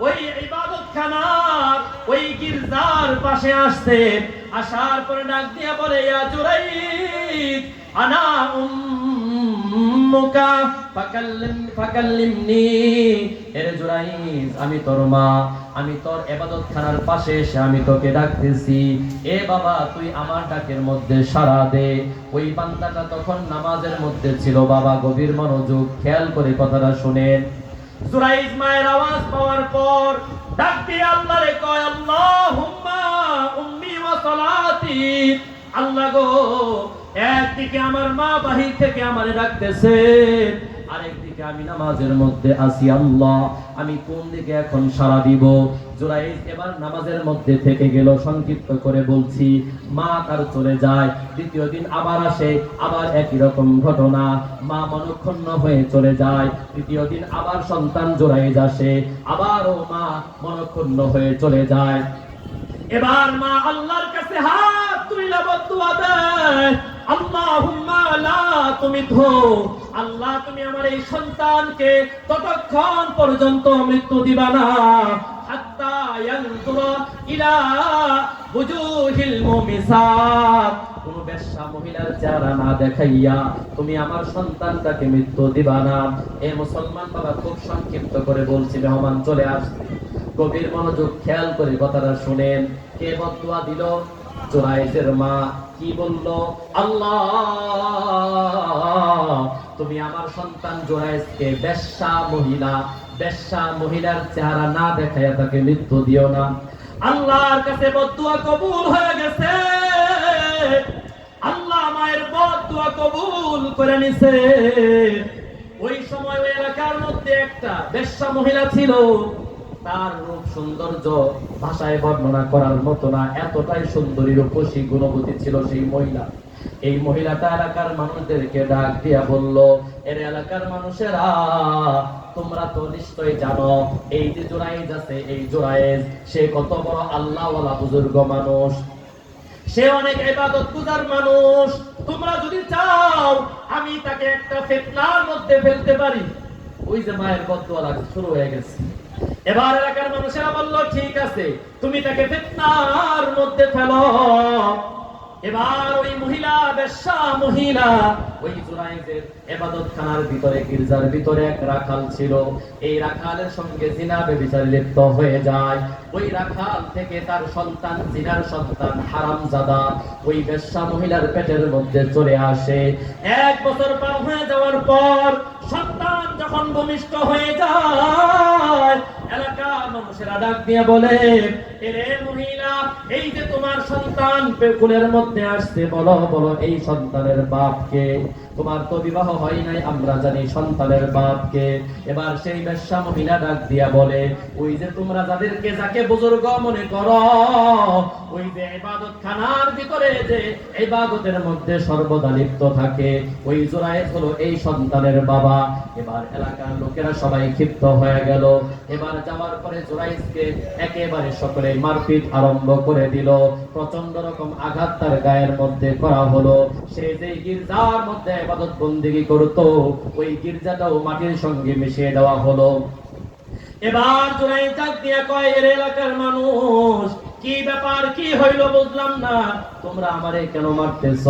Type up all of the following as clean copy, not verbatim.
ওই ইবাদতখানার ওই গির্জার পাশে আসছে, আসার পরে ডাক দিয়া বলে, ইয়া জুরাইজ আনা উম্মুকা ফাকাল্লিমনি। এরে জুরাইজ, আমি তোর মা, আমি তোর ইবাদতখানার পাশে এসে আমি তোকে ডাকতেছি, এ বাবা তুই আমার ডাকের মধ্যে সাড়া দে। ওই বান্দাটা তখন নামাজের মধ্যে ছিল। বাবা গভীর মনোযোগ, খেয়াল করে কথাটা শুনেন। জুরাইজ মায়ের আওয়াজ পাওয়ার পর ডাক দিয়ে আল্লাহরে কয়, আল্লাহুম্মা উম্মি ওয়া সালাতি। আল্লাহ গো, একদিকে আমার মা বাহির থেকে আমারে ডাকতেছে, আরেকদিকে আমি নামাজের মধ্যে আছি। আল্লাহ, আমি কোন দিকে এখন সাড়া দিব? জুরাইজ এবার নামাজের মধ্যে থেকে গেল। সংক্ষিপ্ত করে বলছি, মা তার চলে যায়। দ্বিতীয় দিন আবার আসে, আবার একই রকম ঘটনা, মা মনক্ষুণ্ণ হয়ে চলে যায়। তৃতীয় দিন আবার সন্তান জুরাইজ আসে, আবারও মা মনক্ষুণ্ণ হয়ে চলে যায়। এবার মা আল্লাহর কাছে হাত তুলে বদদুয়া দেয়, আল্লাহুম্মা লা তুমিতহু। আল্লাহ, তুমি আমার এই সন্তানকে ততক্ষণ পর্যন্ত মৃত্যু দিবা না হাত্তা ইয়ানজুরা ইলা বুজুহিল মুমিসাত। কোন বেশ্যা মহিলার চেহারা না দেখাইয়া তুমি আমার সন্তানটাকে মৃত্যু দিবা না। এই মুসলমান বাবা খুব সংক্ষিপ্ত করে বলছি, মেহমান চলে আসছে, গভীর মনোযোগ খেয়াল করে কথাটা শুনেন। কে বদদুয়া দিল? জুরাইজের মা। কি বলল? আল্লাহ, তুমি আমার সন্তান জুরাইজকে বেশ্যা মহিলার চেহারা না দেখাইয়া তাকে মৃত্যু দিও না। আল্লাহর কাছে বদদুয়া কবুল হয়ে গেছে। আল্লাহ মায়ের বদদুয়া কবুল করে নিছে। ওই সময় ওই এলাকার মধ্যে একটা বেশ্যা মহিলা ছিল। তার রূপ সৌন্দর্য ভাষায় বর্ণনা করার মতো না, এতটাই সুন্দরী রূপসী গুণবতী ছিল সেই মহিলা। এই মহিলাটা এলাকার মানুষদেরকে ডাক দিয়া বলল, এর এলাকার মানুষেরা, তোমরা তো নিশ্চয়ই জানো এই যে জুরাইজ আছে, এই জুরাইজ সে কত বড় আল্লাহওয়ালা বুজুর্গ মানুষ, সে অনেক ইবাদত গুজার মানুষ। তোমরা যদি চাও আমি তাকে একটা ফিতনার মধ্যে ফেলতে পারি। ওই যে মায়ের বদদুয়া শুরু হয়ে গেছে। এবার এলাকার মানুষেরা বলল, ঠিক আছে, তুমি তাকে ফিতনার মধ্যে ফেলো। এবার ওই মহিলা, বেশ্যা মহিলা, ওই জুরাইজের ইবাদতখানার ভিতরে, গির্জার ভিতরে এক রাখাল ছিল। এই রাখালের সঙ্গে জিনা ব্যভিচার লিপ্ত হয়ে যায়। ওই রাখাল থেকে তার সন্তান, জিনার সন্তান হারামজাদা, ওই বেশ্যা মহিলার পেটের মধ্যে চলে আসে। 1 বছর পার হয়ে যাওয়ার পর সন্তান যখন ভূমিষ্ঠ হয়ে যায়, এলাকার মানুষেরা ডাক দিয়ে বলে, এরে মহিলা, এই যে তোমার সন্তান পেকুলের মধ্যে আসছে, বলো বলো এই সন্তানের বাপকে? তোমার তো বিবাহ হয় নাই, আমরা জানি সন্তানের বাপকে। এবার সেই বেশ্যা মহিলা ডাক দিয়া বলে, ওই যে তোমরা যাকে বুজুর্গ মনে করো, ওই যে ইবাদতখানার ভিতরে যে ইবাদতের মধ্যে সর্বদা লিপ্ত থাকে, ওই জুরাইজ হলো এই সন্তানের বাবা। এবার এলাকার লোকেরা সবাই ক্ষিপ্ত হয়ে গেল। এবার যাওয়ার পরে জুরাইজকে একেবারে সকলে মারপিট আরম্ভ করে দিল। প্রচন্ড রকম আঘাত তার গায়ের মধ্যে করা হলো। সে যে গির্জার মধ্যে ইবাদত বন্দেগী করত, ওই গির্জাটাও মাটির সঙ্গে মিশিয়ে দেওয়া হলো। এবার জুরাইজ ডাক দিয়া কয়, এর এলাকার মানুষ, কি ব্যাপার, কি হইল বুঝলাম না, তোমরা আমারে কেন মারতেছ?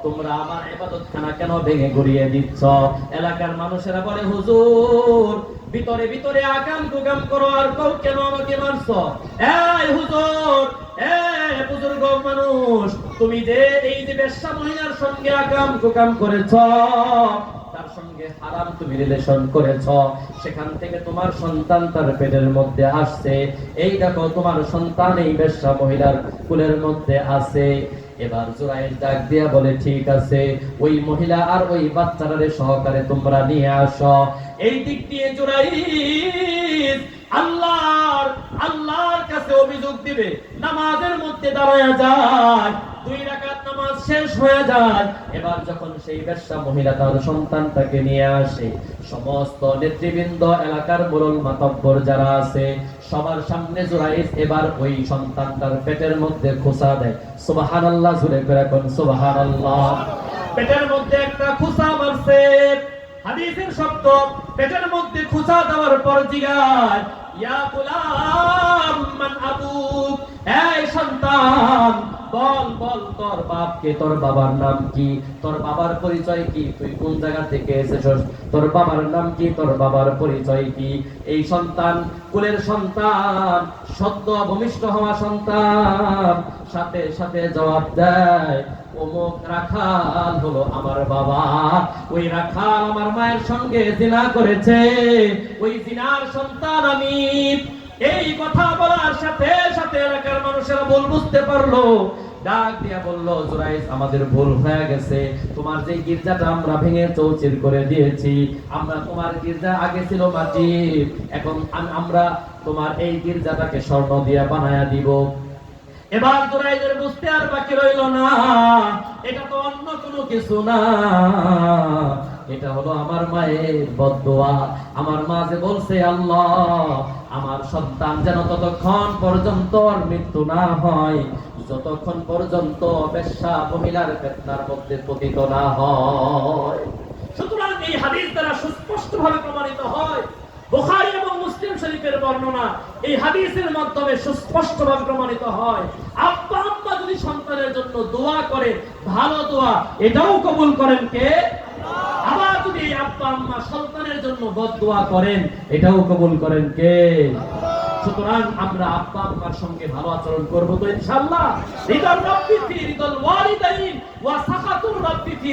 তোমরা আমার ইবাদতখানা কেন ভেঙে গুড়িয়ে দিচ্ছ? এলাকার মানুষেরা বলে, হুজুর, ভিতরে ভিতরে আকাম কুকাম করো, আর কেন আমাকে মারছো? এই হুজুর, বুজুর্গ মানুষ, তুমি যে এই যে বেশ্যা মহিলার সঙ্গে আকাম কুকাম করেছ, তার সঙ্গে হারাম তুমি রিলেশন করেছ, সেখান থেকে তোমার সন্তান তার পেটের মধ্যে আসছে। এই দেখো তোমার সন্তান এই বেশ্যা মহিলার কুলের মধ্যে আছে। এবার জুরাইজ ডাক দিয়া বলে, ঠিক আছে, ওই মহিলা আর ওই বাচ্চাটারে সহকারে তোমরা নিয়ে আসো। এই দিক দিয়ে জুরাইজ আল্লাহর কাছে অভিযোগ দিবে। নামাজের মধ্যে দাঁড়ায়া যায়, 2 রাকাত নামাজ শেষ হয়ে যায়। এবার যখন সেই বেশ্যা মহিলা তার সন্তানটাকে নিয়ে আসে, সমস্ত নেতৃবৃন্দ, এলাকার মুরল মাতব্বর যারা আছে, সবার সামনে জুরাইজ এবার ওই সন্তানটার পেটের মধ্যে খোঁচা দেয়। সুবহানাল্লাহ, জোরে করে কোন সুবহানাল্লাহ। পেটের মধ্যে একটা খোঁচা মারছে। হাদিসের শব্দ পেটের মধ্যে খুঁচা দেওয়ার পর জিগায়, ইয়া গোলাম মান আবুক, এই সন্তান বল বল তোর বাপকে, তোর বাবার নাম কি, তোর বাবার পরিচয় কি, তুই কোন জায়গা থেকে এসেছিস, তোর বাবার নাম কি, তোর বাবার পরিচয় কি। এই সন্তান, কুলের সন্তান, সদ্য ভূমিষ্ঠ হওয়া সন্তান সাথে সাথে জবাব দেয়, অমুক রাখাল হলো আমার বাবা, ওই রাখাল আমার মায়ের সঙ্গে জিনা করেছে, ওই জিনার সন্তান আমি। এই কথা বলার সাথে সাথে এলাকার মানুষেরা ভুল বুঝতে পারলো, ডাক দিয়া বলল, জুরাইজ আমাদের ভুল হয়ে গেছে, তোমার যে গির্জাটা আমরা ভেঙে চৌচির করে দিয়েছি, আমরা তোমার গির্জা আগে ছিল মাটি, এখন আমরা তোমার এই গির্জাটাকে স্বর্ণ দিয়ে বানায়া দিব। এবার জুরাইজের বুঝতে আর বাকি রইল না, এটা তো অন্য কোনো কিছু না, এটা হলো আমার মায়ের বদদোয়া। আমার মা যে বলছে, আল্লাহ আমার সন্তান যেন ততক্ষণ পর্যন্ত মৃত্যু না হয়, যতক্ষণ পর্যন্ত বেশ্যা মহিলার ফিতনার মধ্যে পতিত না হয়। সুতরাং এই হাদিস দ্বারা সুস্পষ্টভাবে প্রমাণিত হয়, বুখারী এবং মুসলিম শরীফের বর্ণনা এই হাদিসের মাধ্যমে সুস্পষ্টভাবে প্রমাণিত হয়, আব্বা আম্মা যদি সন্তানের জন্য দোয়া করে, ভালো দোয়া, এটাও কবুল করেন কে? আবার যদি আব্বা আম্মা সন্তানের জন্য বদদোয়া করেন, এটাও কবুল করেন কে? সুতরাং আমরা আব্বা আম্মার সঙ্গে ভালো আচরণ করব তো ইনশাআল্লাহ। রিদাল রাব্বি ফি রিদাল ওয়ালিদাইন ওয়া সাখাতুর রাব্বি ফি